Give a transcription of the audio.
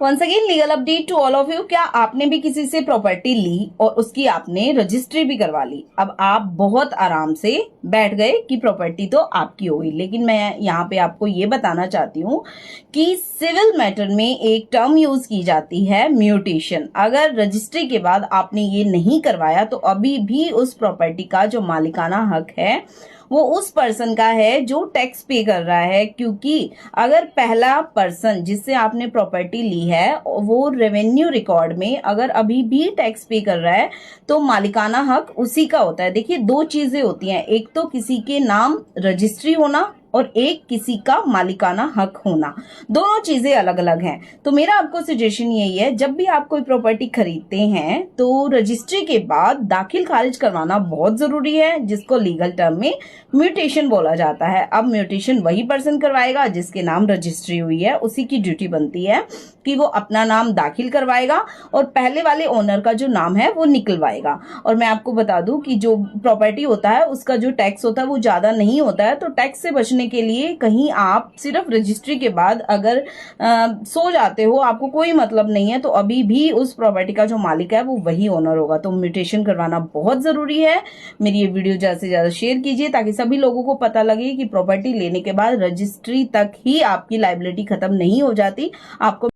Once again legal update to all of you. क्या आपने भी किसी से प्रॉपर्टी ली और उसकी आपने रजिस्ट्री भी करवा ली? अब आप बहुत आराम से बैठ गए कि प्रॉपर्टी तो आपकी हो गई, लेकिन मैं यहाँ पे आपको ये बताना चाहती हूँ कि सिविल मैटर में एक टर्म यूज की जाती है म्यूटेशन। अगर रजिस्ट्री के बाद आपने ये नहीं करवाया तो अभी भी उस प्रॉपर्टी का जो मालिकाना हक है वो उस पर्सन का है जो टैक्स पे कर रहा है, क्योंकि अगर पहला पर्सन जिससे आपने प्रॉपर्टी ली है वो रेवेन्यू रिकॉर्ड में अगर अभी भी टैक्स पे कर रहा है तो मालिकाना हक उसी का होता है। देखिए, दो चीजें होती हैं, एक तो किसी के नाम रजिस्ट्री होना और एक किसी का मालिकाना हक होना, दोनों चीजें अलग अलग हैं। तो मेरा आपको सजेशन यही है, जब भी आप कोई प्रॉपर्टी खरीदते हैं तो रजिस्ट्री के बाद दाखिल खारिज करवाना बहुत जरूरी है, जिसको लीगल टर्म में म्यूटेशन बोला जाता है। अब म्यूटेशन वही पर्सन करवाएगा जिसके नाम रजिस्ट्री हुई है, उसी की ड्यूटी बनती है कि वो अपना नाम दाखिल करवाएगा और पहले वाले ओनर का जो नाम है वो निकलवाएगा। और मैं आपको बता दूं कि जो प्रॉपर्टी होता है उसका जो टैक्स होता है वो ज्यादा नहीं होता है, तो टैक्स से बचने के लिए कहीं आप सिर्फ रजिस्ट्री के बाद अगर सो जाते हो, आपको कोई मतलब नहीं है, तो अभी भी उस प्रॉपर्टी का जो मालिक है वो वही ओनर होगा। तो म्यूटेशन करवाना बहुत जरूरी है। मेरी ये वीडियो ज्यादा से ज्यादा शेयर कीजिए ताकि सभी लोगों को पता लगे कि प्रॉपर्टी लेने के बाद रजिस्ट्री तक ही आपकी लायबिलिटी खत्म नहीं हो जाती। आपको